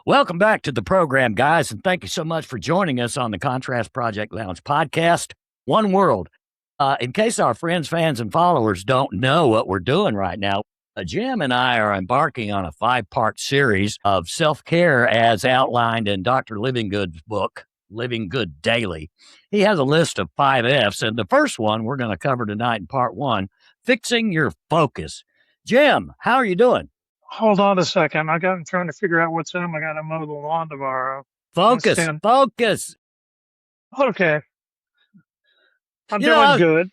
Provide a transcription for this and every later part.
Welcome back to the program, guys, and thank you so much for joining us on the Contrast Project Lounge podcast, One World. In case our friends, fans, and followers don't know what we're doing right now, Jim and I are embarking on a 5-part series of self-care as outlined in Dr. Livingood's book, Living Good Daily. He has a list of 5 F's, and the first one we're going to cover tonight in part 1, fixing your focus. Jim, how are you doing? Hold on a second. I'm trying to figure out what time I got to mow the lawn tomorrow. Focus. Okay. I'm doing good.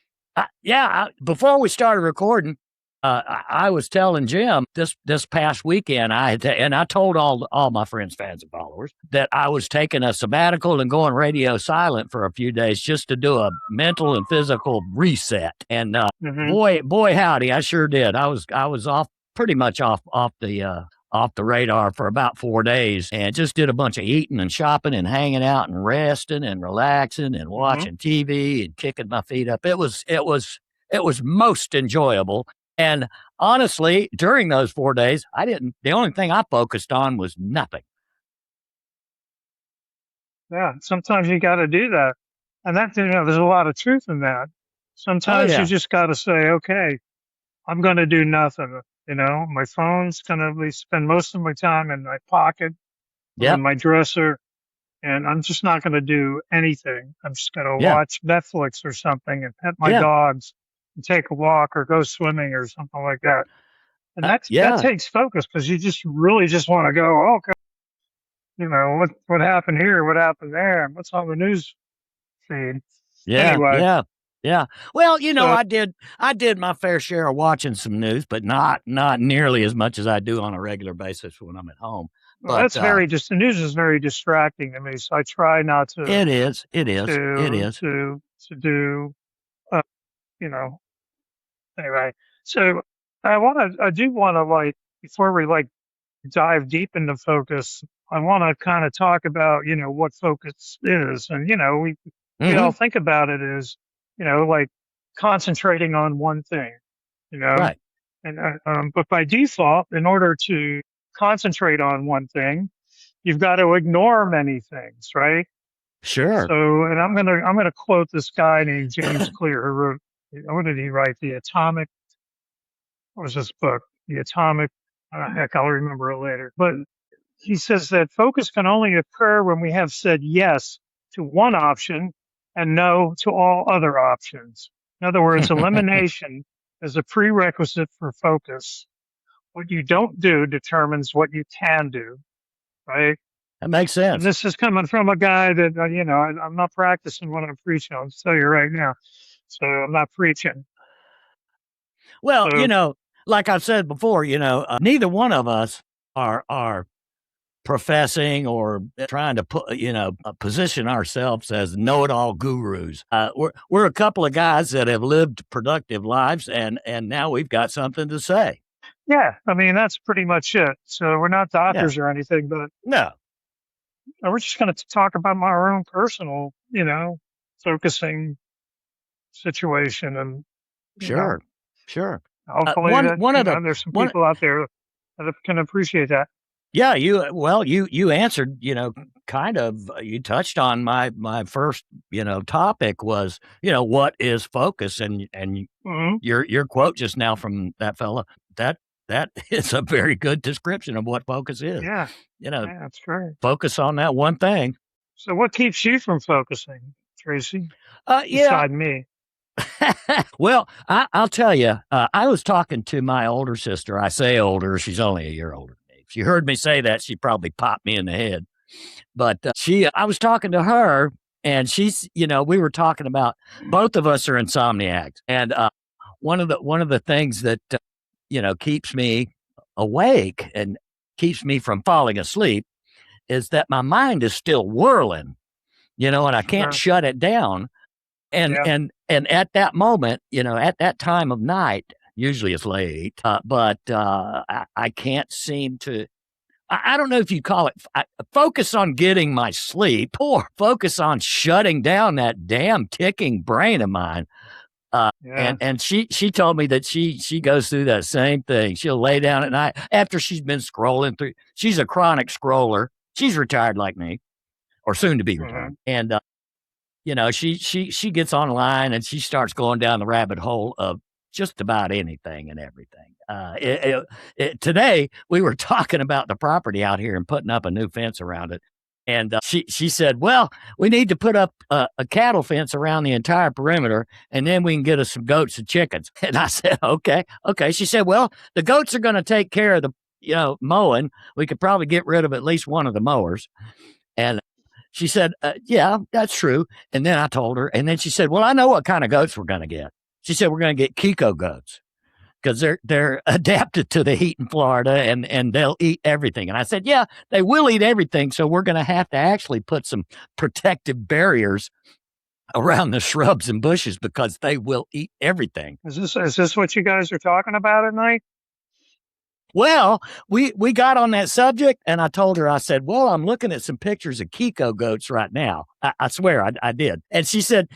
Before we started recording, I was telling Jim this past weekend, I told all my friends, fans, and followers that I was taking a sabbatical and going radio silent for a few days just to do a mental and physical reset. And boy, howdy, I sure did. I was pretty much off the radar for about 4 days, and just did a bunch of eating and shopping and hanging out and resting and relaxing and watching TV and kicking my feet up. It was most enjoyable. And honestly, during those 4 days, the only thing I focused on was nothing. Yeah. Sometimes you got to do that. And there's a lot of truth in that. Sometimes you just got to say, okay, I'm going to do nothing. My phone's going to spend most of my time in my pocket, in my dresser, and I'm just not going to do anything. I'm just going to watch Netflix or something and pet my dogs and take a walk or go swimming or something like that. And that takes focus, because you just really just want to go, okay, what happened here, what happened there, and what's on the news feed. Anyway. Yeah. Well, I did my fair share of watching some news, but not nearly as much as I do on a regular basis when I'm at home. Well, that's the news is very distracting to me, so I try not to. It is. To do, anyway. So I do want to, before we dive deep into focus, I want to kind of talk about, what focus is. And, we all think about it as, concentrating on one thing, Right. And, but by default, in order to concentrate on one thing, you've got to ignore many things, right? Sure. So, and I'm going to quote this guy named James Clear, who wrote, what did he write? What was this book? The Atomic, I'll remember it later. But he says that focus can only occur when we have said yes to one option and no to all other options. In other words, elimination is a prerequisite for focus. What you don't do determines what you can do, right? That makes sense. And this is coming from a guy that, I'm not practicing what I'm preaching. I'll tell you right now. So I'm not preaching. Well, like I've said before, neither one of us are professing or trying to position ourselves as know-it-all gurus. We're a couple of guys that have lived productive lives, and now we've got something to say. Yeah, that's pretty much it. So we're not doctors or anything, but no, we're just going to talk about our own personal, focusing situation, and sure. Hopefully, there's some people out there that can appreciate that. Yeah, you answered, kind of, you touched on my first, topic was, what is focus? And your quote just now from that fella, that is a very good description of what focus is. Yeah. That's great. Focus on that one thing. So what keeps you from focusing, Tracy? Beside me. Well, I'll tell you, I was talking to my older sister. I say older, she's only a year older. If she heard me say that, she'd probably pop me in the head. But I was talking to her, and she's, we were talking about, both of us are insomniacs. And one of the things that, keeps me awake and keeps me from falling asleep is that my mind is still whirling, and I can't shut it down. And at that moment, at that time of night, usually it's late, but I can't seem to, I don't know if you call it focus on getting my sleep or focus on shutting down that damn ticking brain of mine. And she told me that she goes through that same thing. She'll lay down at night after she's been scrolling through. She's a chronic scroller. She's retired like me, or soon to be retired. Mm-hmm. And she gets online and she starts going down the rabbit hole of just about anything and everything. Today we were talking about the property out here and putting up a new fence around it. And she said, well, we need to put up a cattle fence around the entire perimeter, and then we can get us some goats and chickens. And I said, okay. She said, well, the goats are going to take care of the mowing. We could probably get rid of at least one of the mowers. And she said, yeah, that's true. And then I told her, and then she said, well, I know what kind of goats we're going to get. She said, we're going to get Kiko goats because they're adapted to the heat in Florida and they'll eat everything. And I said, yeah, they will eat everything. So we're going to have to actually put some protective barriers around the shrubs and bushes because they will eat everything. Is this what you guys are talking about at night? Well, we got on that subject, and I told her, I said, well, I'm looking at some pictures of Kiko goats right now. I swear I did. And she said,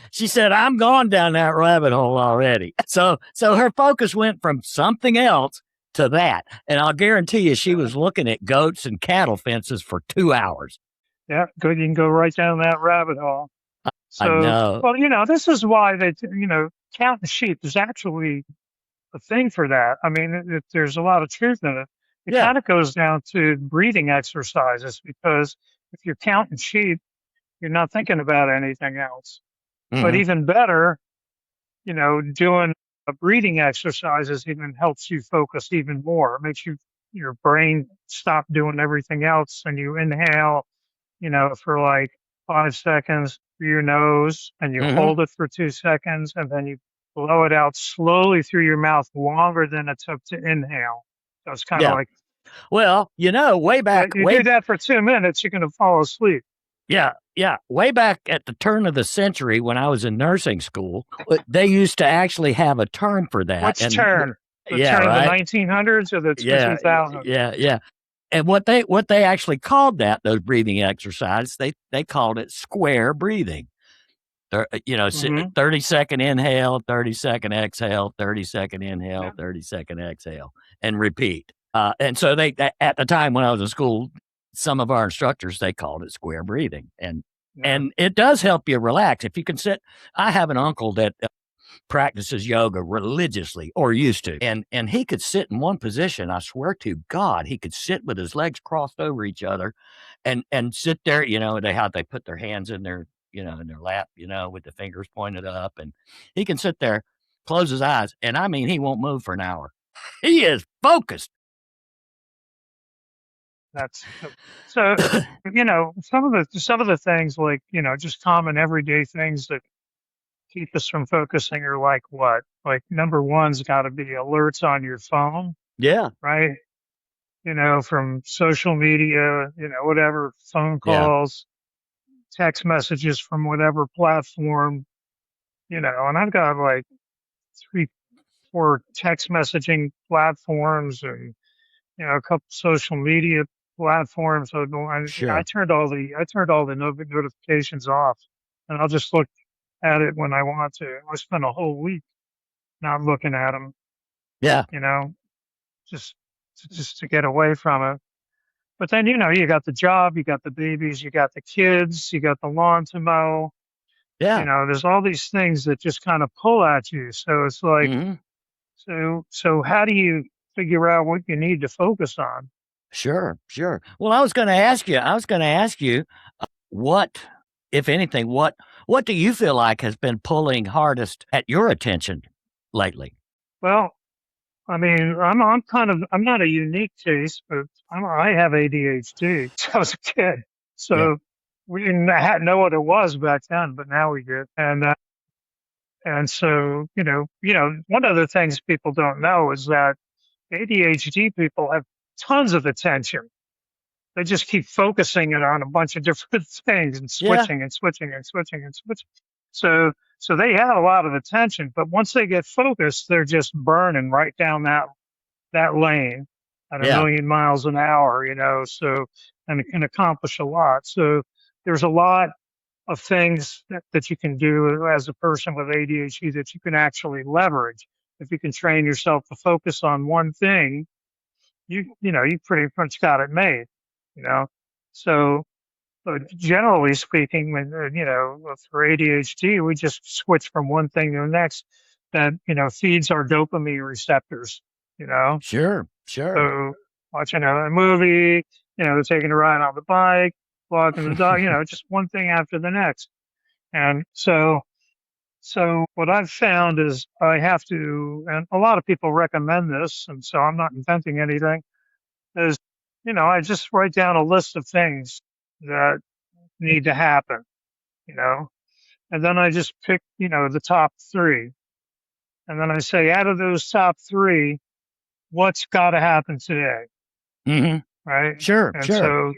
I'm gone down that rabbit hole already. So her focus went from something else to that. And I'll guarantee you she was looking at goats and cattle fences for 2 hours. Yeah, good. You can go right down that rabbit hole. So, I know. Well, this is why counting sheep is actually a thing for that. I mean, there's a lot of truth in it. It kind of goes down to breathing exercises because if you're counting sheep, you're not thinking about anything else. Mm-hmm. But even better, doing a breathing exercises even helps you focus even more. It makes your brain stop doing everything else, and you inhale, for like 5 seconds through your nose, and you hold it for 2 seconds, and then you blow it out slowly through your mouth longer than it took to inhale. So it's kind of like, well, way back. You do that for 2 minutes, you're going to fall asleep. Yeah. Way back at the turn of the century when I was in nursing school, they used to actually have a term for that. What's turn? The turn of the 1900s or the 2000s? Yeah. And what they actually called those breathing exercises, they called it square breathing. 30-second inhale, 30-second exhale, 30-second inhale, 30-second exhale, and repeat. And so they at the time when I was in school, some of our instructors, they called it square breathing. And it does help you relax. If you can sit, I have an uncle that practices yoga religiously, or used to, and he could sit in one position. I swear to God, he could sit with his legs crossed over each other and sit there, how they put their hands in their in their lap, with the fingers pointed up, and he can sit there, close his eyes, and I mean, he won't move for an hour. He is focused. That's so, some of the things like, just common everyday things that keep us from focusing are like what? Like number one's got to be alerts on your phone. Yeah. Right. From social media, whatever, phone calls, text messages from whatever platform, and I've got like 3, 4 text messaging platforms and, a couple social media platforms. So I turned all the notifications off, and I'll just look at it when I want to. I spend a whole week not looking at them. Yeah. Just to get away from it. But then, you got the job, you got the babies, you got the kids, you got the lawn to mow. Yeah. There's all these things that just kind of pull at you. So it's like, so how do you figure out what you need to focus on? Sure. Well, I was going to ask you, what, if anything, what do you feel like has been pulling hardest at your attention lately? Well, I mean, I'm not a unique case, but I have ADHD since I was a kid. So we didn't know what it was back then, but now we do. And so, one of the things people don't know is that ADHD people have tons of attention. They just keep focusing it on a bunch of different things and switching and switching and switching and switching. So they have a lot of attention, but once they get focused, they're just burning right down that lane at 1,000,000 miles an hour, so, and it can accomplish a lot. So there's a lot of things that you can do as a person with ADHD that you can actually leverage. If you can train yourself to focus on one thing, you pretty much got it made, So, but generally speaking, when, for ADHD, we just switch from one thing to the next that, feeds our dopamine receptors, you know? Sure. Sure. So watching a movie, taking a ride on the bike, walking the dog, just one thing after the next. And so what I've found is I have to, and a lot of people recommend this, and so I'm not inventing anything, is, I just write down a list of things that need to happen, you know, and then I just pick, the top three. And then I say, out of those top three, what's got to happen today? Hmm. Right. Sure. And Sure.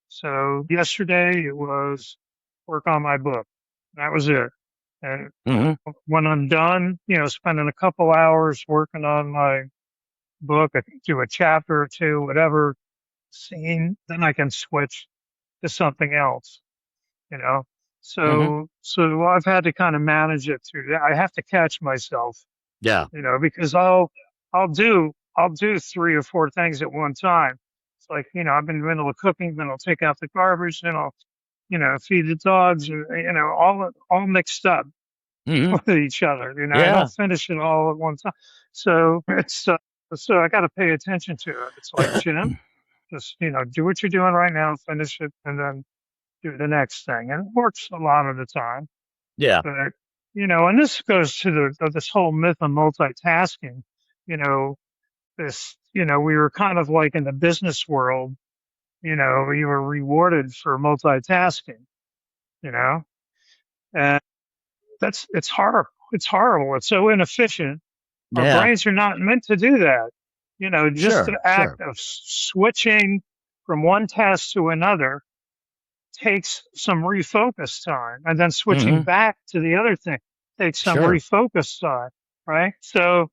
so yesterday it was work on my book. That was it. And Hmm. when I'm done, spending a couple hours working on my book, I can do a chapter or two, whatever scene, then I can switch to something else, you know. Hmm. So I've had to kind of manage it through that. I have to catch myself, Yeah. because I'll do three or four things at one time. It's like, I've been in the middle of cooking, then I'll take out the garbage, then I'll, feed the dogs, all mixed up Hmm. with each other. I don't Yeah. finish it all at one time. So so I got to pay attention to it. It's like, Jim, just, do what you're doing right now, finish it, and then do the next thing. And it works a lot of the time. Yeah. But, and this goes to this whole myth of multitasking. You know, we were kind of like in the business world, you were rewarded for multitasking, you know, and it's horrible. It's horrible. It's so inefficient. Our Yeah. brains are not meant to do that. Just the Sure. act Sure. of switching from one task to another takes some refocus time, and then switching Hmm. back to the other thing takes some Sure. refocus time, right? So,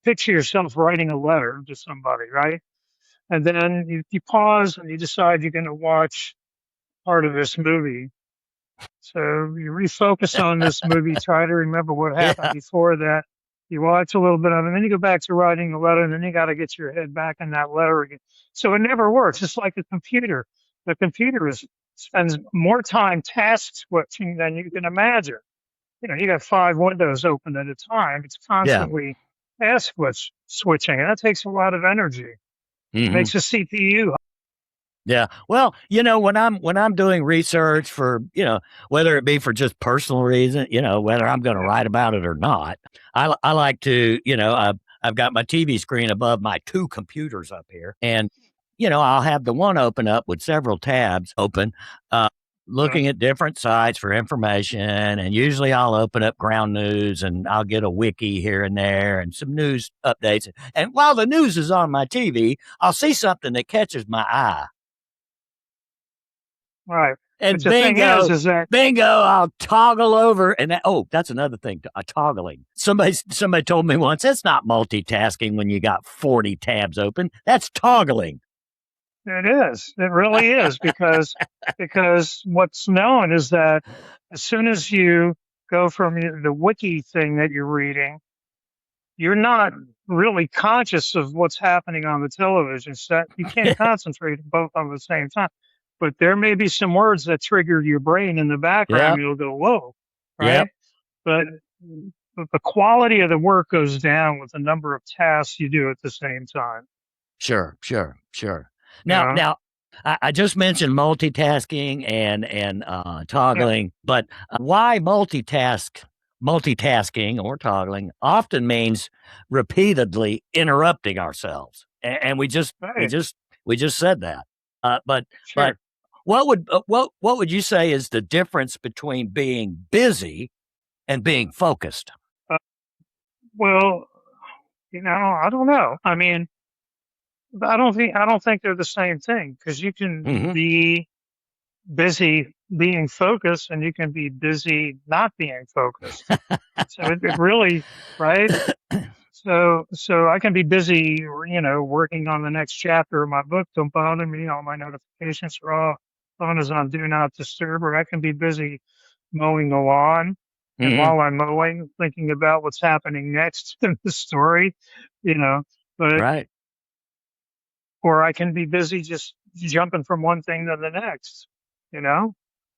picture yourself writing a letter to somebody, right? And then you pause and you decide you're going to watch part of this movie. So you refocus on this movie, try to remember what happened Yeah. before that. You watch a little bit of it, and then you go back to writing the letter, and then you got to get your head back in that letter again. So it never works. It's like a computer. The computer spends more time task switching than you can imagine. You got 5 windows open at a time. It's Yeah. constantly task switching, and that takes a lot of energy. Hmm. Makes the CPU. Yeah. Well, when I'm doing research for, whether it be for just personal reason, whether I'm going to write about it or not, I like to, I've got my TV screen above my two computers up here, and I'll have the one open up with several tabs open, uh, looking at different sites for information, and usually I'll open up ground news and I'll get a wiki here and there and some news updates. And while the news is on my TV, I'll see something that catches my eye. Right. But And the thing bingo, is that bingo, I'll toggle over. And that's another thing, toggling. Somebody told me once, that's not multitasking when you got 40 tabs open. That's toggling. it is. It really is because what's known is that as soon as you go from the wiki thing that you're reading, you're not really conscious of what's happening on the television set. You can't concentrate both on the same time. But there may be some words that trigger your brain in the background. Yep. You'll go, whoa, right? Yep. But the quality of the work goes down with the number of tasks you do at the same time. Sure. Sure. Sure. You Now, know? now, I just mentioned multitasking and Yeah. toggling, but why multitasking or toggling often means repeatedly interrupting ourselves, and Right. we just said that. But Sure. what would you say is the difference between being busy and being focused? Uh, well, I don't know. I mean, I don't think they're the same thing because you can Hmm. be busy being focused and you can be busy not being focused. So it really, right? So I can be busy, working on the next chapter of my book. Don't bother me. All my notifications are off. Phone is on do not disturb. Or I can be busy mowing the lawn, and Hmm. while I'm mowing, thinking about what's happening next in the story, you know. But Right. or I can be busy just jumping from one thing to the next,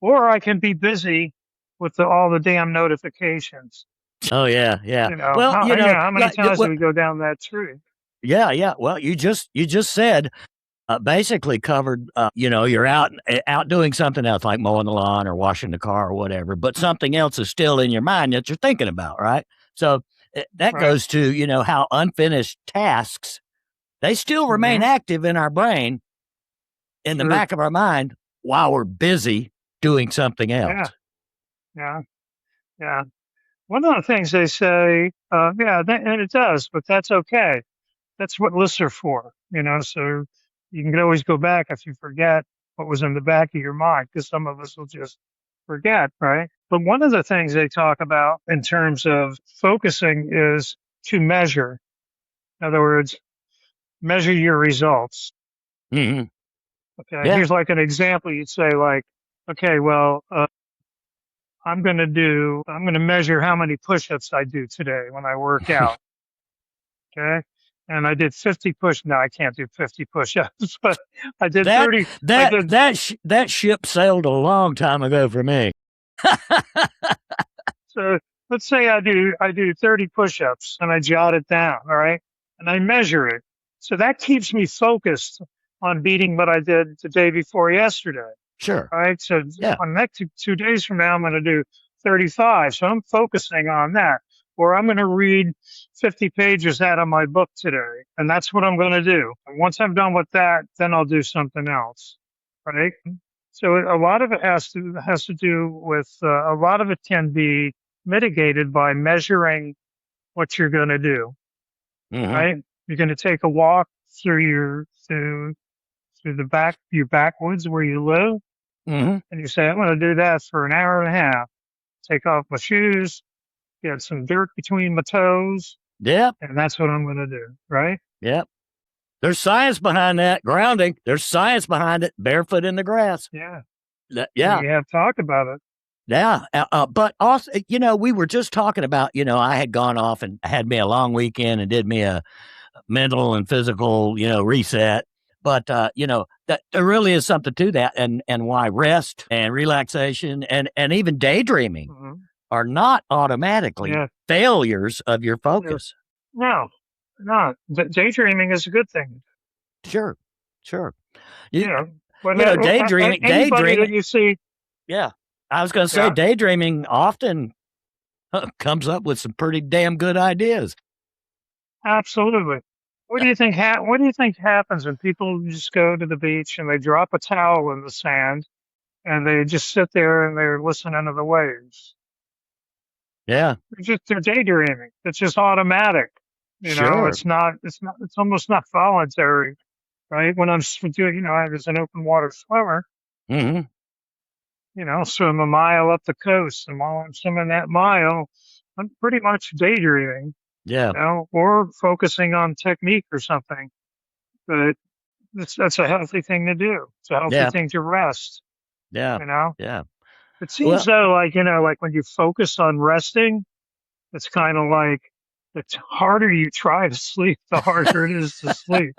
or I can be busy with all the damn notifications. Oh yeah, yeah. Well, how many times do we go down that tree? Yeah. Well, you just said basically covered. You're out doing something else like mowing the lawn or washing the car or whatever, but something else is still in your mind that you're thinking about, right? So that goes to how unfinished tasks, they still remain active in our brain, in the back of our mind, while we're busy doing something else. Yeah. One of the things they say, and it does, but that's okay. That's what lists are for, so you can always go back if you forget what was in the back of your mind, because some of us will just forget, right? But one of the things they talk about in terms of focusing is to measure. In other words, measure your results. Mm-hmm. Okay, here's like an example. You'd say like, okay, well, I'm going to measure how many push-ups I do today when I work out. Okay. And I did 50 no, I can't do 50 push-ups, but I did 30. That ship sailed a long time ago for me. So let's say I do 30 push-ups and I jot it down. All right. And I measure it. So that keeps me focused on beating what I did the day before yesterday. Sure. All right. So on next 2 days from now, I'm going to do 35. So I'm focusing on that. Or I'm going to read 50 pages out of my book today. And that's what I'm going to do. And once I'm done with that, then I'll do something else. Right. So a lot of it has to do with, a lot of it can be mitigated by measuring what you're going to do. Mm-hmm. Right. You're going to take a walk through your backwoods where you live. Mm-hmm. And you say, I'm going to do that for an hour and a half. Take off my shoes, get some dirt between my toes. Yep. And that's what I'm going to do, right? Yep. There's science behind that. Grounding. There's science behind it. Barefoot in the grass. Yeah. Yeah. We have talked about it. Yeah. But also, we were just talking about, I had gone off and had me a long weekend and did me a mental and physical, reset. But, that there really is something to that, and why rest and relaxation and even daydreaming are not automatically failures of your focus. No. Daydreaming is a good thing. Sure. Daydreaming. Daydreaming. That you see. Yeah. I was going to say daydreaming often comes up with some pretty damn good ideas. Absolutely. What do you think happens when people just go to the beach and they drop a towel in the sand and they just sit there and they're listening to the waves? Yeah. They're daydreaming. It's just automatic. It's almost not voluntary, right? When I'm doing, I was an open water swimmer. Mm-hmm. Swim a mile up the coast, and while I'm swimming that mile, I'm pretty much daydreaming. Yeah. Or focusing on technique or something. But that's a healthy thing to do. It's a healthy thing to rest. Yeah. Yeah. It seems though, like when you focus on resting, it's kind of like the harder you try to sleep, the harder it is to sleep.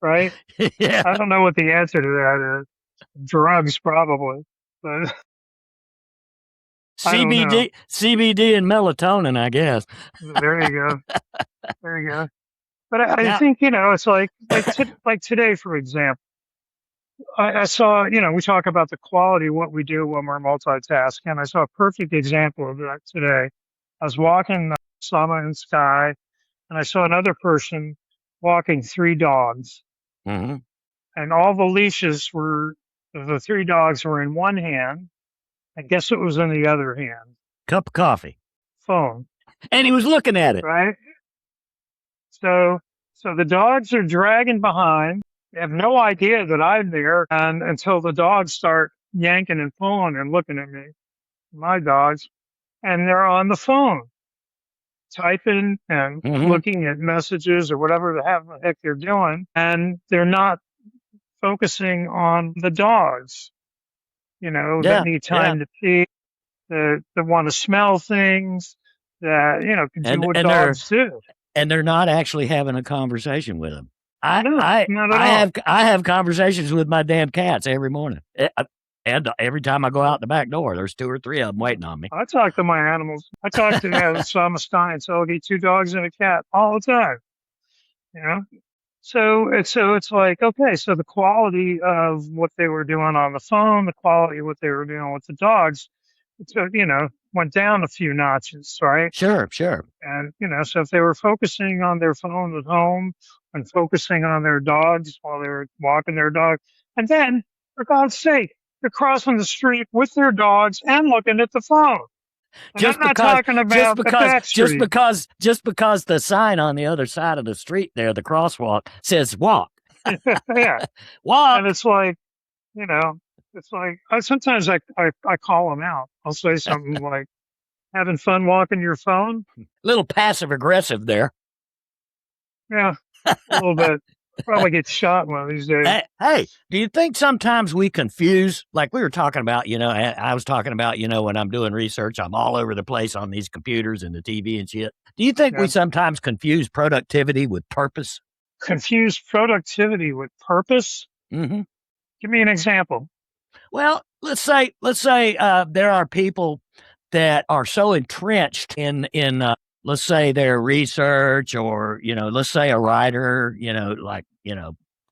Right? Yeah. I don't know what the answer to that is. Drugs, probably. But CBD and melatonin, I guess. There you go. But I think, it's like today, for example, I saw, we talk about the quality of what we do when we're multitasking. I saw a perfect example of that today. I was walking Summer and Sky, and I saw another person walking 3 dogs. Mm-hmm. And all the leashes the 3 dogs were in one hand. And guess what was in the other hand? Cup of coffee. Phone. And he was looking at it. Right? So the dogs are dragging behind. They have no idea that I'm there, and until the dogs start yanking and pulling and looking at me, my dogs, and they're on the phone, typing and looking at messages or whatever the heck they're doing, and they're not focusing on the dogs, that need time to pee, that want to smell things, that, can do what dogs do. And they're not actually having a conversation with them. No, not at all. I have conversations with my damn cats every morning. And every time I go out the back door, there's 2 or 3 of them waiting on me. I talk to my animals. I talk to so I'm a Stein, so I'll get 2 dogs and a cat all the time. You know, so it's like, okay, so the quality of what they were doing on the phone, the quality of what they were doing with the dogs, went down a few notches, right? Sure. And so if they were focusing on their phone at home and focusing on their dogs while they were walking their dog, and then, for God's sake, they're crossing the street with their dogs and looking at the phone. And I'm not talking about the back street. Just because the sign on the other side of the street there, the crosswalk, says walk. Yeah. Walk. And it's like, sometimes I call them out. I'll say something like, having fun walking your phone? A little passive aggressive there. Yeah, a little bit. Probably get shot one of these days. Hey, do you think sometimes we confuse, like we were talking about, I was talking about, when I'm doing research, I'm all over the place on these computers and the TV and shit. Do you think we sometimes confuse productivity with purpose? Confuse productivity with purpose? Mm-hmm. Give me an example. Well, let's say there are people that are so entrenched in let's say their research, or let's say a writer,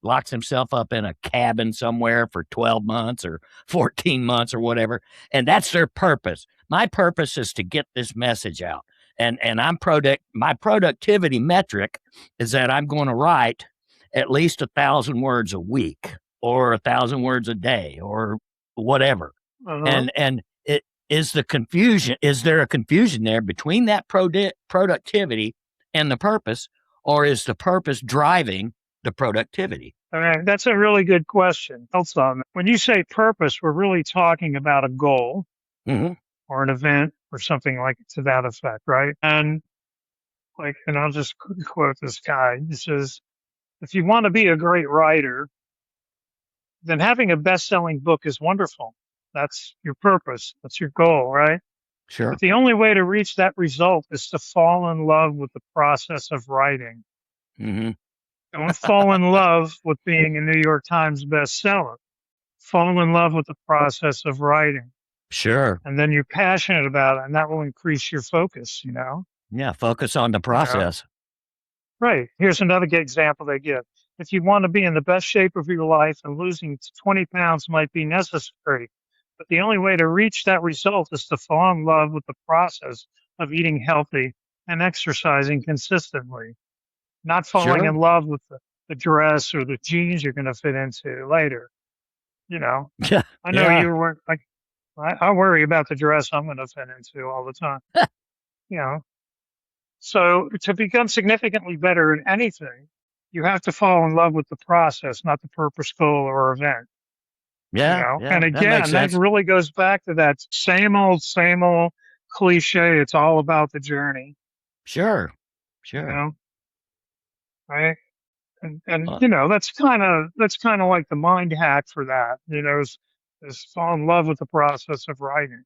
locks himself up in a cabin somewhere for 12 months or 14 months or whatever, and that's their purpose. My purpose is to get this message out, and my productivity metric is that I'm going to write at least 1,000 words a week or 1,000 words a day or whatever. Uh-huh. And it is the confusion. Is there a confusion there between that productivity and the purpose, or is the purpose driving the productivity? All right, that's a really good question. When you say purpose, we're really talking about a goal or an event or something like to that effect, right? And I'll just quote this guy. He says, if you want to be a great writer, then having a best-selling book is wonderful. That's your purpose. That's your goal, right? Sure. But the only way to reach that result is to fall in love with the process of writing. Mm-hmm. Don't fall in love with being a New York Times bestseller. Fall in love with the process of writing. Sure. And then you're passionate about it, and that will increase your focus, Yeah, focus on the process. Right. Here's another good example they give. If you want to be in the best shape of your life, and losing 20 pounds might be necessary, but the only way to reach that result is to fall in love with the process of eating healthy and exercising consistently, not falling in love with the dress or the jeans you're going to fit into later. Yeah. I know you were like, I worry about the dress I'm going to fit into all the time. So to become significantly better in anything, you have to fall in love with the process, not the purpose, goal, or event. Yeah. And again, that really goes back to that same old cliche. It's all about the journey. Sure. Right. And that's kind of like the mind hack for that, is fall in love with the process of writing.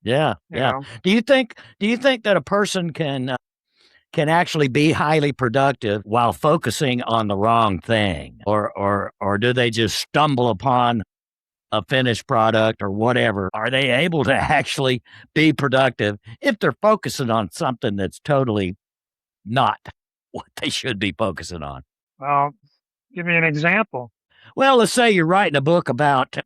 Yeah. Do you think that a person can actually be highly productive while focusing on the wrong thing, or do they just stumble upon a finished product or whatever? Are they able to actually be productive if they're focusing on something that's totally not what they should be focusing on? Well, give me an example. Well, let's say you're writing a book about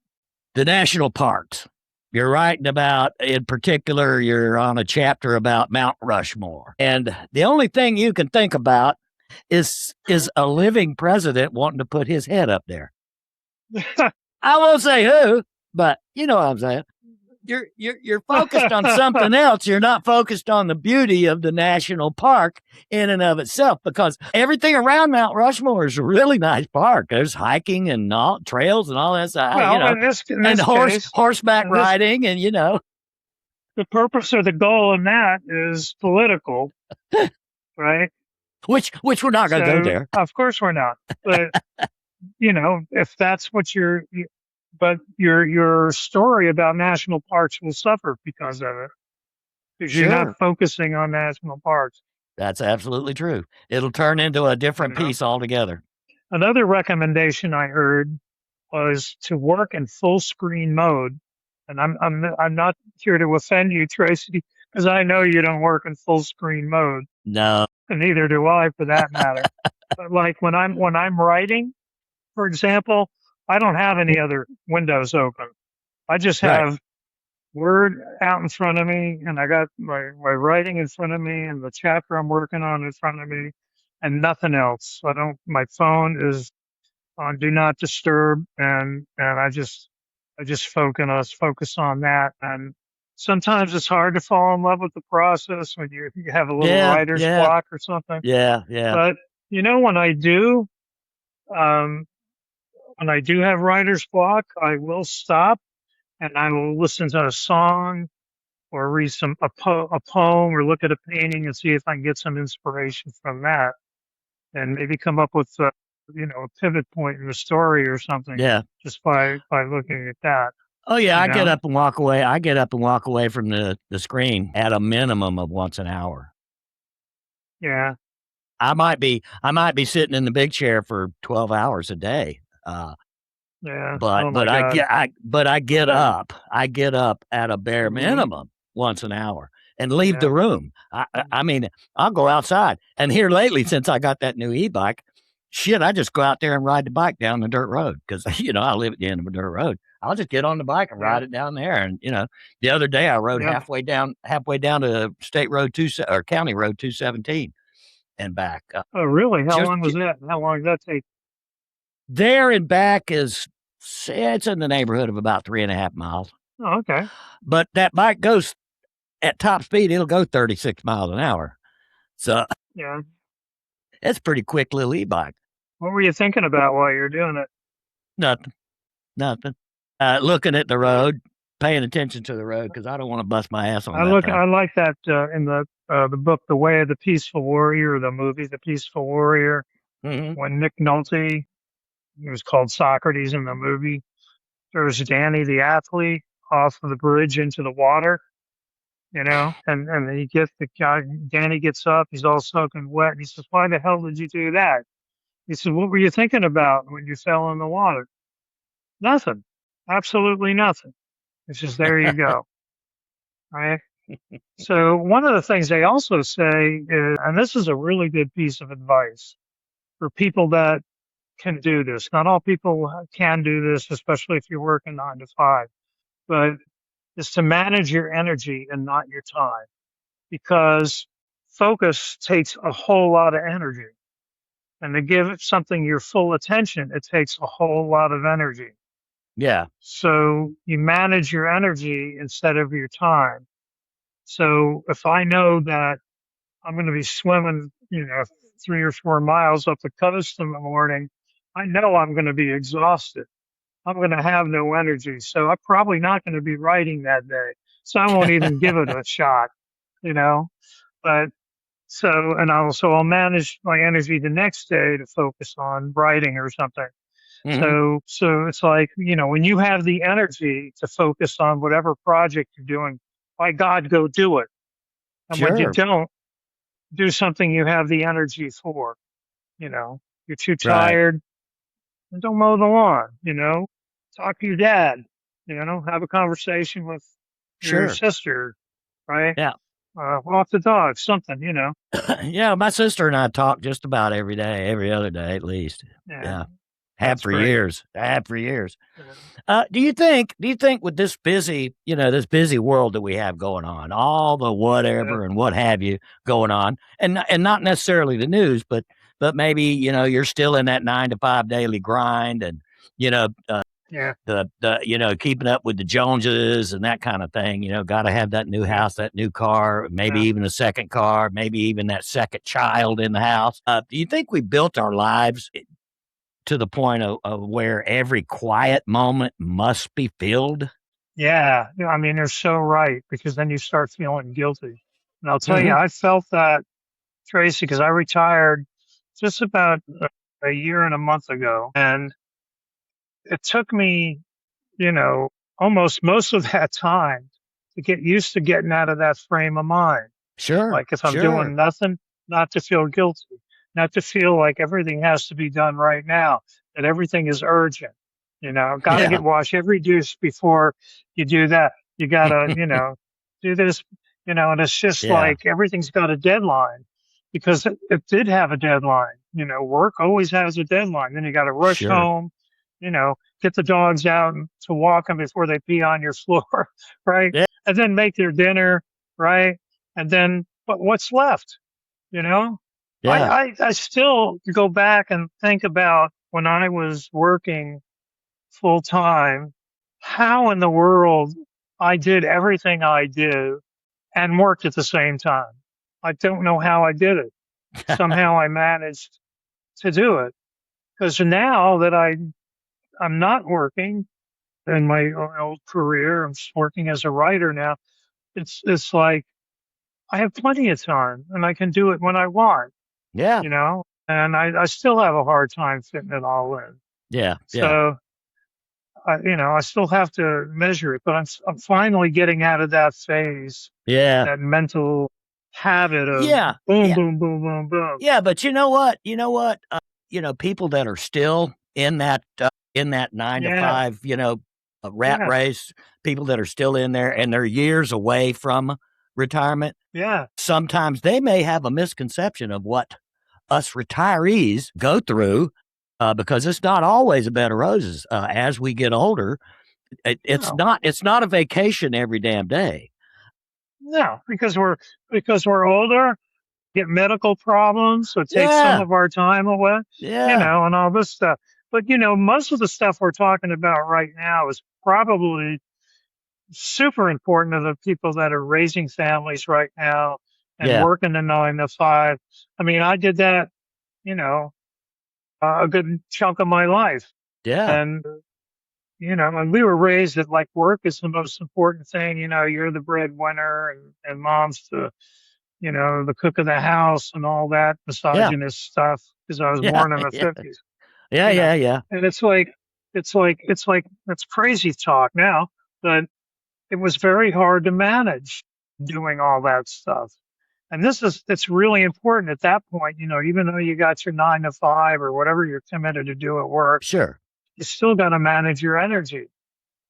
the national parks. You're writing about, in particular, you're on a chapter about Mount Rushmore. And the only thing you can think about is a living president wanting to put his head up there. I won't say who, but you know what I'm saying. You're focused on something else. You're not focused on the beauty of the national park in and of itself, because everything around Mount Rushmore is a really nice park. There's hiking and all trails and all that stuff. Well, in this case, horseback riding, and the purpose or the goal in that is political, right? Which we're not going to go there. Of course we're not. But if that's what but your story about national parks will suffer because of it. Because you're not focusing on national parks. That's absolutely true. It'll turn into a different piece altogether. Another recommendation I heard was to work in full screen mode. And I'm not here to offend you, Tracy, because I know you don't work in full screen mode, No. and neither do I, for that matter. But like when I'm writing, for example, I don't have any other windows open. I just Right. have Word out in front of me, and I got my writing in front of me, and the chapter I'm working on in front of me, and nothing else. I don't. My phone is on do not disturb, and I just focus on that. And sometimes it's hard to fall in love with the process when you have a little Yeah. writer's Yeah. block or something. Yeah. Yeah. But when I do, um, when I do have writer's block, I will stop and I will listen to a song or read a poem or look at a painting and see if I can get some inspiration from that and maybe come up with a pivot point in the story or something Yeah. just by looking at that. Oh yeah, You I get know? up and walk away. I get up and walk away from the screen at a minimum of once an hour. Yeah. I might be sitting in the big chair for 12 hours a day. Yeah. But Oh my but I God. get I get Yeah. up. I get up at a bare Hmm. minimum once an hour and leave Yeah. the room. I mean, I'll go outside. And here lately, since I got that new e-bike, shit, I just go out there and ride the bike down the dirt road because I live at the end of a dirt road. I'll just get on the bike and Yeah. ride it down there. And the other day I rode Yeah. halfway down to State Road or County Road 217 and back. Oh, really? How Just long was that? How long did that take? there and back it's in the neighborhood of about 3.5 miles. Oh, okay. But that bike goes at top speed, it'll go 36 miles an hour. So Yeah. it's a pretty quick little e-bike. What were you thinking about while you were doing it? Nothing, nothing. Looking at the road, paying attention to the road because I don't want to bust my ass on that thing. I like that in the book, The Way of the Peaceful Warrior, the movie, The Peaceful Warrior, Hmm. when Nick Nolte, he was called Socrates in the movie, throws Danny the athlete off of the bridge into the water, and then Danny gets up, he's all soaking wet, and he says, "Why the hell did you do that?" He said, "What were you thinking about when you fell in the water?" Nothing, absolutely nothing. It's just there you go, right? So one of the things they also say is, and this is a really good piece of advice for people that can do this. Not all people can do this, especially if you're working 9 to 5, but is to manage your energy and not your time, because focus takes a whole lot of energy. And to give something your full attention, it takes a whole lot of energy. Yeah, So you manage your energy instead of your time. So if I know that I'm going to be swimming, 3 or 4 miles up the coast in the morning, I know I'm going to be exhausted. I'm going to have no energy. So I'm probably not going to be writing that day. So I won't even give it a shot, you know. But I'll manage my energy the next day to focus on writing or something. hmm, So it's like, when you have the energy to focus on whatever project you're doing, by God, go do it. And when you sure, don't, do something you have the energy for. You're too right, tired, and don't mow the lawn. Talk to your dad. Have a conversation with your sure, sister, right? yeah. Walk the dog, something. Yeah, my sister and I talk just about every day, every other day at least. Yeah, Yeah, have that's for great. years. Have for years. Yeah, Do you think with this busy world that we have going on, all the yeah, whatever and what have you going on, and not necessarily the news, but maybe you're still in that 9 to 5 daily grind, and you know yeah, the keeping up with the Joneses and that kind of thing. Got to have that new yeah, house, that new car, maybe yeah. even a second car, maybe even that second child in the house. Do you think we built our lives to the point of where every quiet moment must be filled? Yeah, I mean, you're so right, because then you start feeling guilty. And I'll tell you, Hmm. I felt that, Tracy, because I retired just about a year and a month ago, and it took me, you know, almost most of that time to get used to getting out of that frame of mind. Sure, Like if I'm sure. doing nothing, not to feel guilty. not to feel like everything has to be done right now, that everything is urgent. Got to Yeah. get washed every dish before you do that. You got to, do this, and it's just Yeah. like everything's got a deadline because it did have a deadline. Work always has a deadline. Then you got to rush Sure. home, get the dogs out to walk them before they pee on your floor, right? Yeah. And then make their dinner, right? And then, but what's left? You know, Yeah. I still go back and think about when I was working full time, how in the world I did everything I do and worked at the same time. I don't know how I did it. Somehow I managed to do it because now that I'm not working in my old career, I'm just working as a writer now. It's like I have plenty of time and I can do it when I want. Yeah. And I still have a hard time fitting it all in. Yeah. Yeah. So, I still have to measure it, but I'm finally getting out of that phase, Yeah. that mental habit of Yeah. boom, Yeah. boom, boom, boom, boom. Yeah. But you know what? People that are still in that 9 to 5, rat Yeah, race, people that are still in there and they're years away from retirement, yeah, sometimes they may have a misconception of what us retirees go through because it's not always a bed of roses. As we get older, it's no, not a vacation every damn day. no, because we're older, get medical problems, so it takes some Yeah, of our time away, yeah, and all this stuff. But most of the stuff we're talking about right now is probably super important to the people that are raising families right now and yeah, working the 9 to 5. I mean, I did that, you know, a good chunk of my life. yeah, And, and we were raised that like work is the most important thing. You're the breadwinner and mom's the cook of the house and all that yeah, misogynist stuff because I was yeah, born in the yeah, 50s, yeah, you know, yeah, yeah, and it's crazy talk now, but it was very hard to manage doing all that stuff. And it's really important at that point, even though you got your 9 to 5 or whatever you're committed to do at work, sure, you still got to manage your energy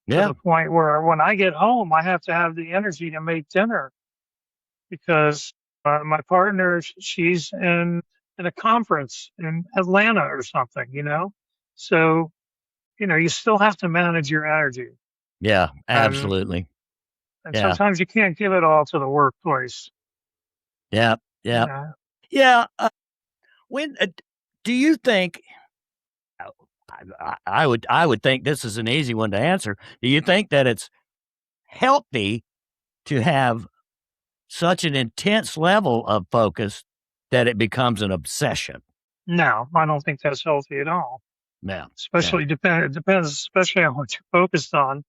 to yeah, the point where when I get home, I have to have the energy to make dinner because my partner, she's in a conference in Atlanta or something. So, you still have to manage your energy. yeah, And absolutely, and yeah, sometimes you can't give it all to the workplace. yeah, You yeah, know. yeah. When do you think? I would think this is an easy one to answer. Do you think that it's healthy to have such an intense level of focus that it becomes an obsession? No, I don't think that's healthy at all. Yeah, yeah, Especially it depends, especially on what you're focused on.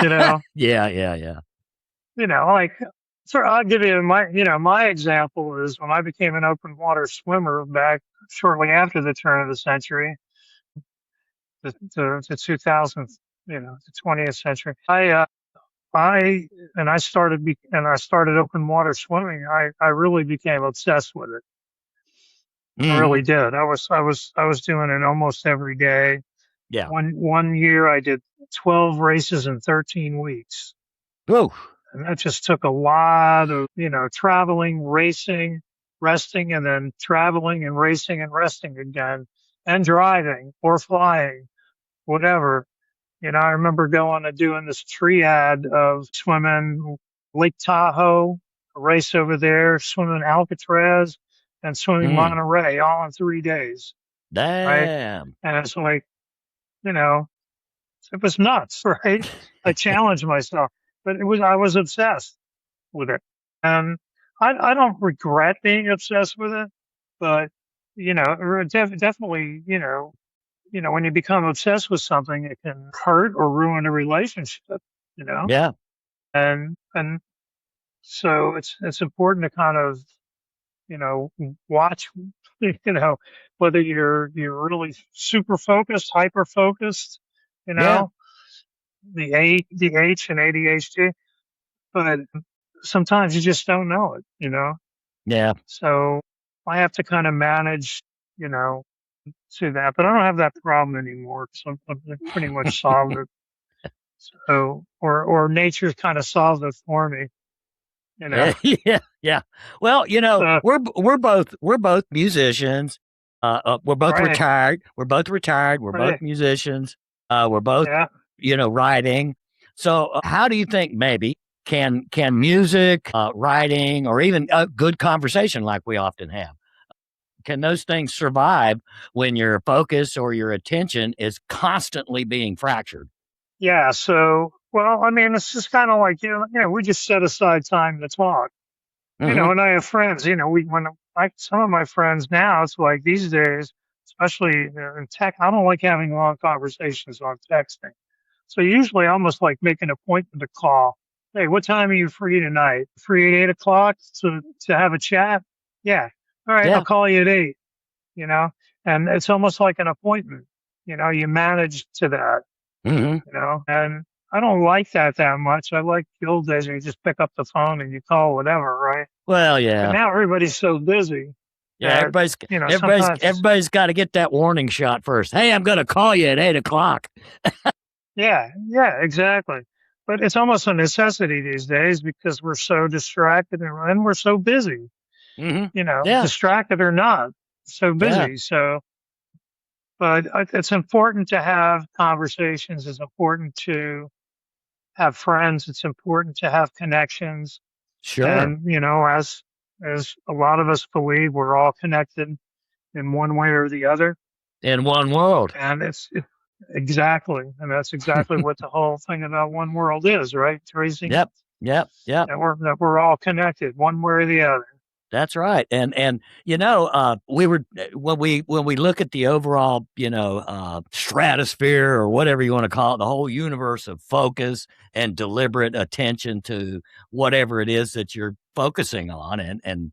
You know, yeah, yeah, yeah. like so I'll give you my example is when I became an open water swimmer back shortly after the turn of the century, the 2000th, the 20th century. I and I started open water swimming. I really became obsessed with it. I Mhm. really did. I was doing it almost every day. Yeah. One year I did 12 races in 13 weeks. Ooh. And that just took a lot of, traveling, racing, resting, and then traveling and racing and resting again, and driving or flying, whatever. I remember going and doing this triad of swimming Lake Tahoe, a race over there, swimming Alcatraz, and swimming Mm. Monterey all in 3 days, right? Damn. And it's like, you know, it was nuts, right? I challenged myself, but I was obsessed with it. And I don't regret being obsessed with it, but, definitely, when you become obsessed with something, it can hurt or ruin a relationship, you know? Yeah. And so it's important to kind of, watch, whether you're really super focused, hyper focused, you Yeah. know, the H and ADHD, but sometimes you just don't know it. Yeah. So I have to kind of manage. you know, to that. But I don't have that problem anymore because I've pretty much solved it. So, or nature's kind of solved it for me, you know. Yeah, yeah. Well, So, we're both musicians. We're both right, retired. We're both retired. We're both right, musicians. We're both, yeah. writing. So, how do you think maybe can music, writing, or even a good conversation like we often have, can those things survive when your focus or your attention is constantly being fractured? Yeah. So, well, I mean, it's just kind of like, we just set aside time to talk, Hmm. and I have friends, some of my friends now, it's like these days, especially in tech, I don't like having long conversations on texting. So usually I almost like make an appointment to call. Hey, what time are you free tonight? Free at 8 o'clock to have a chat? Yeah. All right. I'll Yeah. call you at 8, you know, and it's almost like an appointment, you manage to that, Hmm. and I don't like that much. I like the old days when you just pick up the phone and you call whatever, right? Well, But yeah. now everybody's so busy Yeah, that, sometimes everybody's got to get that warning shot first. Hey, I'm going to call you at 8 o'clock. yeah, yeah, exactly. But it's almost a necessity these days because we're so distracted and we're so busy, Hmm. Yeah, distracted or not, so yeah, busy. So, but it's important to have conversations. It's important to have friends. It's important to have connections. sure. And, as a lot of us believe, we're all connected in one way or the other. In one world. And exactly, and that's exactly what the whole thing about one world is, right, Tracy? Yep, yep, yep. That we're all connected, one way or the other. That's right. And we were when we look at the overall, stratosphere or whatever you want to call it, the whole universe of focus and deliberate attention to whatever it is that you're focusing on, and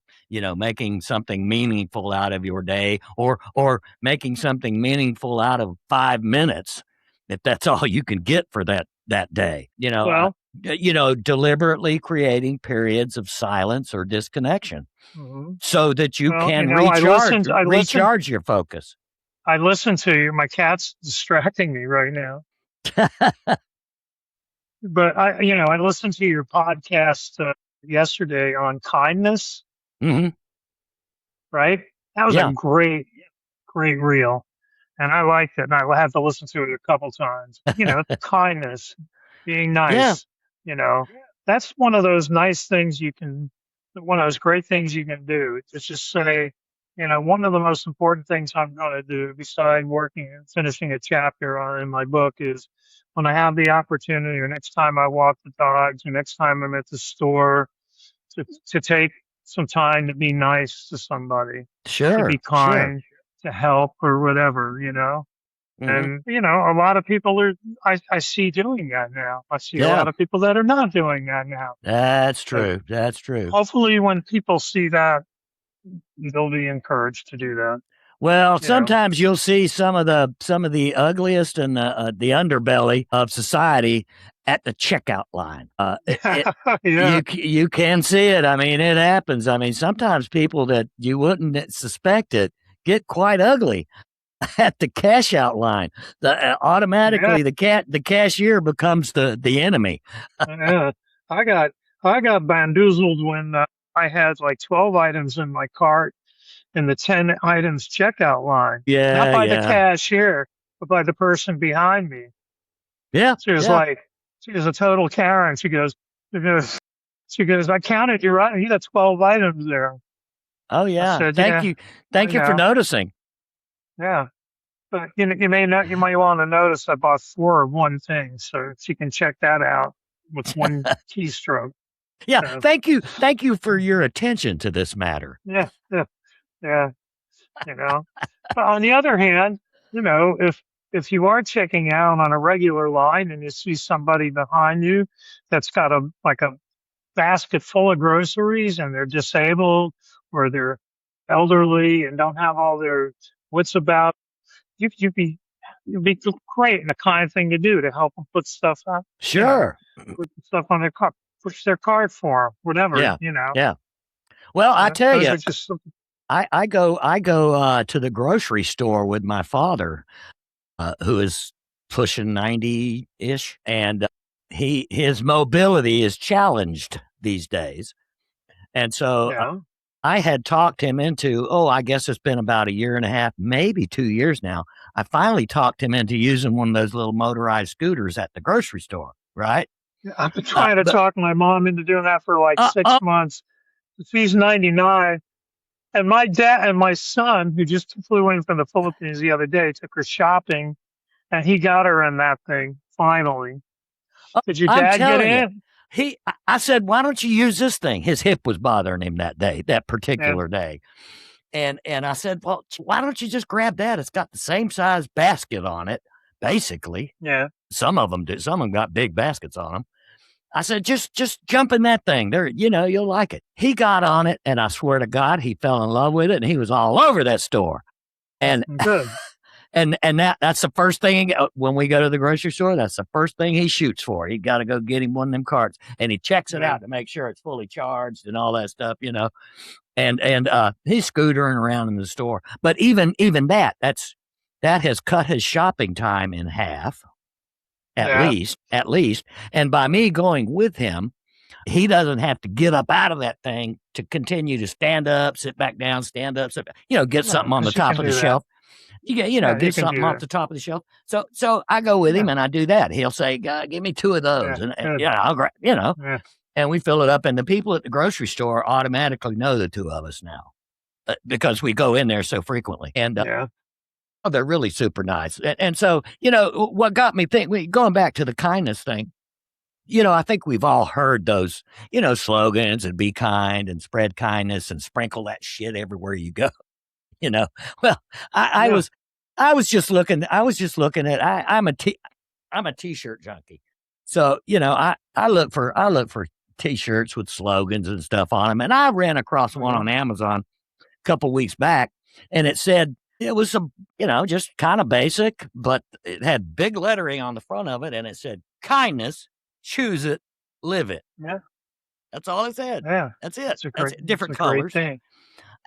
making something meaningful out of your day, or making something meaningful out of 5 minutes, if that's all you can get for that day. Well, Deliberately creating periods of silence or disconnection mhm. so that you Well, can I listened. I listened. recharge your focus. I listened to you. My cat's distracting me right now, but I listened to your podcast yesterday on kindness. Hmm. Right? That was a Yeah, great, great reel. And I liked it. And I had to listen to it a couple times. Kindness, being yeah, nice, you know, that's one of those nice things one of those great things you can do. To just say, one of the most important things I'm going to do beside working and finishing a chapter in my book is when I have the opportunity or next time I walk the dogs or next time I'm at the store to take some time to be nice to somebody, to be sure, sure. kind, to help or whatever, Hmm. And, a lot of people I see doing that now. I see a Yeah, lot of people that are not doing that now. that's But true. That's true. hopefully when people see that, they'll be encouraged to do that, Well, you know. sometimes you'll see some of the ugliest and the underbelly of society at the checkout line. Yeah. You can see it. I mean, it happens. I mean, sometimes people that you wouldn't suspect it get quite ugly at the cash out line. Yeah. Automatically the cashier becomes the enemy. Yeah. I got I got bamboozled when I had like 12 items in my cart in the 10 items checkout line, not Yeah, by the yeah, cashier, but by the person behind me. yeah, She was yeah. like, she was a total Karen. She goes, I counted you right. You got 12 items there. Oh I yeah. said, yeah, I Thank you for know. noticing. Yeah. But you may not, you might want to notice I bought 4 of one thing. So she can check that out with one keystroke. Yeah, So thank you for your attention to this matter. yeah, yeah, yeah, you know. But on the other hand, if you are checking out on a regular line and you see somebody behind you that's got a basket full of groceries and they're disabled or they're elderly and don't have all their wits about, you you'd be it'd be great and a kind thing to do to help them put stuff up, Sure. put stuff on their car, push their cart for them, whatever, Yeah. Yeah. Well, I tell Those you, are just something. I go to the grocery store with my father, who is pushing 90-ish, and his mobility is challenged these days. And so Yeah. I had talked him into, I guess it's been about a year and a half, maybe 2 years now. I finally talked him into using one of those little motorized scooters at the grocery store, right? I've been trying to But talk my mom into doing that for like 6 months. She's 99. And my dad and my son, who just flew in from the Philippines the other day, took her shopping, and he got her in that thing finally. Did your I'm dad get telling you, in? I said, why don't you use this thing? His hip was bothering him that Yeah. particular day. And I said, well, why don't you just grab that? It's got the same size basket on it, basically. Yeah. Some of them do. Some of them got big baskets on them. I said, just jump in that thing. There, you'll like it. He got on it, and I swear to God, he fell in love with it, and he was all over that store. And Good. and that's the first thing when we go to the grocery store. That's the first thing he shoots for. He got to go get him one of them carts, and he checks it out to make sure it's fully charged and all that stuff, And he's scootering around in the store. But even that has cut his shopping time in half. At least. And by me going with him, he doesn't have to get up out of that thing to continue to stand up, sit back down, stand up, sit back, get something on the top of the shelf. You get, get something off the top of the shelf. So I go with him and I do that. He'll say, give me 2 of those. And I'll grab, and we fill it up. And the people at the grocery store automatically know the 2 of us now because we go in there so frequently. And they're really super nice. And so, what got me thinking, going back to the kindness thing, I think we've all heard those, slogans and be kind and spread kindness and sprinkle that shit everywhere you go. Well, I was just looking at, I'm a t-shirt junkie. So, I look for t-shirts with slogans and stuff on them. And I ran across one on Amazon a couple weeks back, and it said, it was some, just kind of basic, but it had big lettering on the front of it, and it said, kindness, choose it, live it. Yeah. That's all it said. Yeah. That's it. That's different colors. Great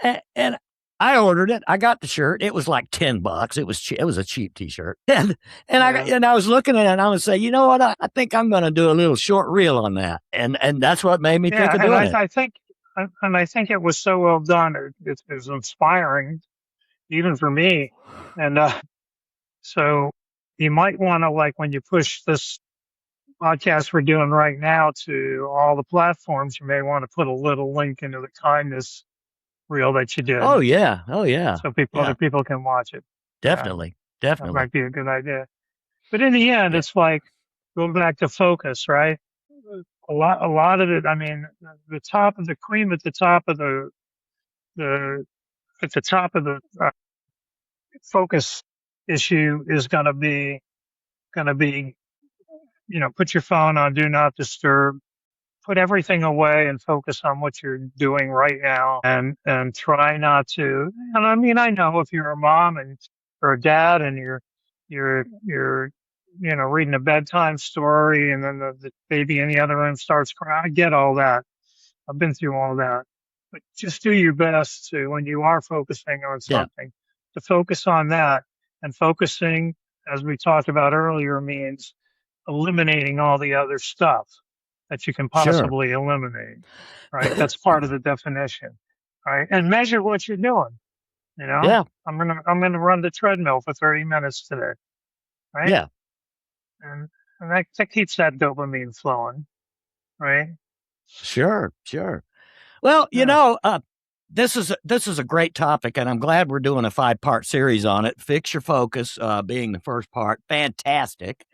thing. And I ordered it. I got the shirt. It was like $10. It was a cheap t-shirt. And I was looking at it, and I was saying, you know what? I think I'm going to do a little short reel on that. And that's what made me think of doing it. I think it was so well done. It was inspiring, even for me. And so you might want to, like, when you push this podcast we're doing right now to all the platforms, you may want to put a little link into the kindness reel that you did. Oh yeah. So other people can watch it. Definitely. That might be a good idea. But in the end, it's like going back to focus, right? A lot of it. I mean, the top of the cream at the top of the focus issue is going to be put your phone on do not disturb, put everything away and focus on what you're doing right now, and try not to. And I mean, I know if you're a mom or a dad and you're reading a bedtime story and then the baby in the other room starts crying, I get all that. I've been through all that. But just do your best to, when you are focusing on something, to focus on that. And focusing, as we talked about earlier, means eliminating all the other stuff that you can possibly eliminate, right? That's part of the definition, right? And measure what you're doing. Yeah. I'm gonna run the treadmill for 30 minutes today, right? Yeah. And that keeps that dopamine flowing, right? Sure. Well, this is a great topic, and I'm glad we're doing a 5-part series on it. Fix your focus, being the first part. Fantastic.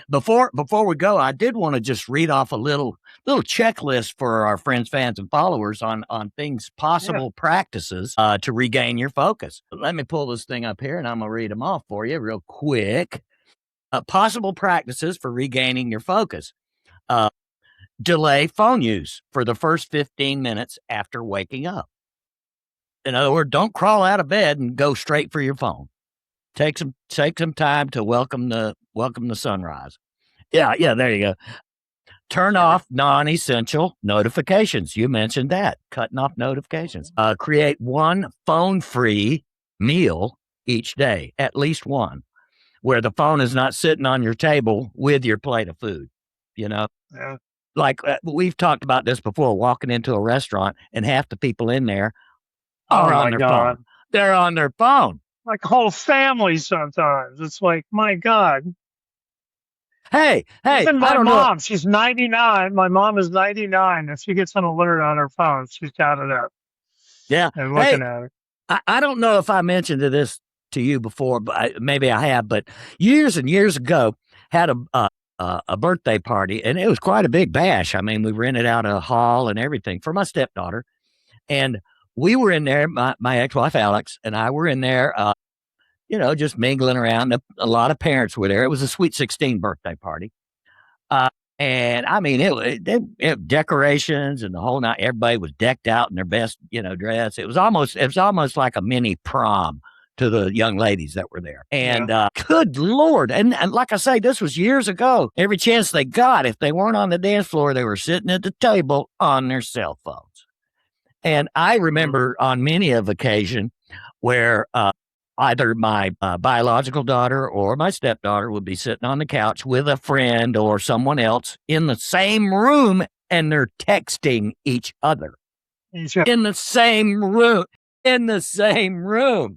Before we go, I did want to just read off a little checklist for our friends, fans, and followers on possible practices to regain your focus. Let me pull this thing up here, and I'm going to read them off for you real quick. Possible practices for regaining your focus. Delay phone use for the first 15 minutes after waking up. In other words, don't crawl out of bed and go straight for your phone. Take some time to welcome the sunrise. Yeah, there you go. Turn off non-essential notifications. You mentioned that, cutting off notifications. Create one phone-free meal each day, at least one, where the phone is not sitting on your table with your plate of food, you know? Yeah. Like we've talked about this before, walking into a restaurant and half the people in there are on their phone. They're on their phone. Like whole families sometimes. It's like, my God. Hey, even my I don't mom, know. she's 99. My mom is 99. If she gets an alert on her phone, she's got it up. Yeah. And looking at it. I don't know if I mentioned this to you before, but maybe I have, but years and years ago, had a birthday party, and it was quite a big bash. I mean, we rented out a hall and everything for my stepdaughter, and we were in there, my ex-wife Alex and I were in there, just mingling around. A lot of parents were there. It was a Sweet 16 birthday party. And I mean, it decorations and the whole night. Everybody was decked out in their best, dress. It was almost like a mini prom to the young ladies that were there. And good Lord. And like I say, this was years ago. Every chance they got, if they weren't on the dance floor, they were sitting at the table on their cell phones. And I remember on many of occasion where either my biological daughter or my stepdaughter would be sitting on the couch with a friend or someone else in the same room, and they're texting each other in the same room.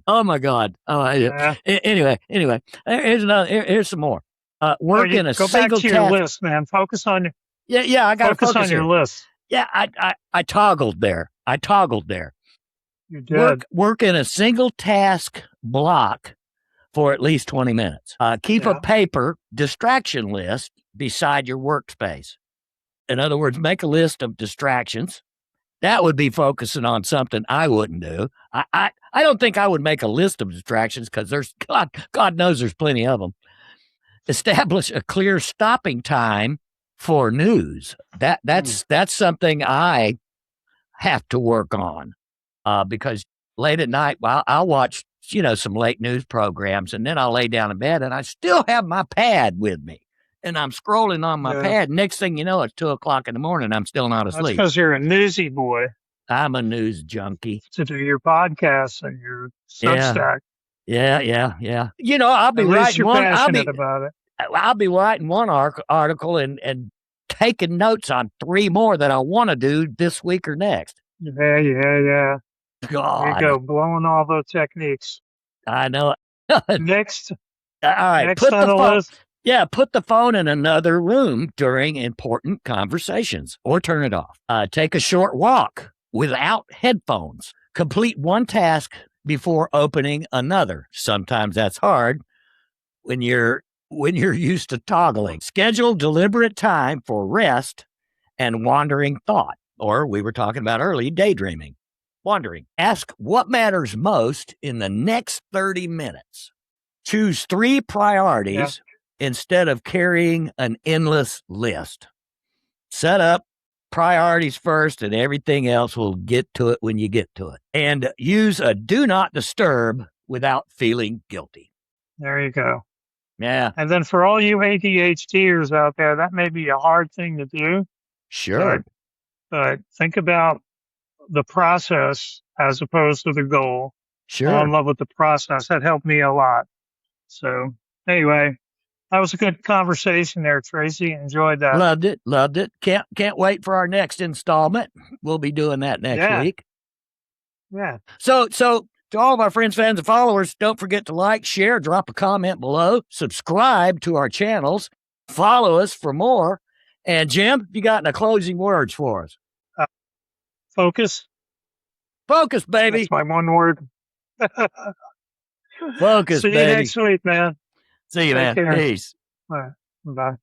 Oh my God. Anyway, here's some more. Work in a go single back to your list, man. Focus on I got to focus on your list. Yeah, I toggled there. You did. Work in a single task block for at least 20 minutes. Keep a paper distraction list beside your workspace. In other words, make a list of distractions. That would be focusing on something I wouldn't do. I don't think I would make a list of distractions because there's God knows there's plenty of them. Establish a clear stopping time for news. That's something I have to work on because late at night, I'll watch some late news programs, and then I'll lay down in bed, and I still have my pad with me, and I'm scrolling on my pad. Next thing you know, it's 2:00 in the morning. I'm still not asleep. That's because you're a newsy boy. I'm a news junkie. To do your podcast and your Substack. Yeah. I'll be writing one. I'll be writing one article and taking notes on 3 more that I want to do this week or next. Yeah. God. There you go, blowing all those techniques. I know. Next. All right. Next on the list. Yeah, put the phone in another room during important conversations or turn it off. Take a short walk without headphones. Complete one task before opening another. Sometimes that's hard when you're used to toggling. Schedule deliberate time for rest and wandering thought, or we were talking about earlier, daydreaming. Wandering. Ask what matters most in the next 30 minutes. Choose 3 priorities instead of carrying an endless list. Set up priorities first, and everything else will get to it when you get to it. And use a do not disturb without feeling guilty. There you go. Yeah. And then for all you ADHDers out there, that may be a hard thing to do. Sure. But think about the process as opposed to the goal. Sure. I'm in love with the process. That helped me a lot. So anyway, that was a good conversation there, Tracy. Enjoyed that. Loved it. Can't wait for our next installment. We'll be doing that next week. Yeah. So to all of our friends, fans, and followers, don't forget to like, share, drop a comment below, subscribe to our channels, follow us for more. And Jim, you got any closing words for us? Focus. Focus, baby. That's my one word. Focus, See baby. you next week, man. See you, man. Peace. All right. Bye.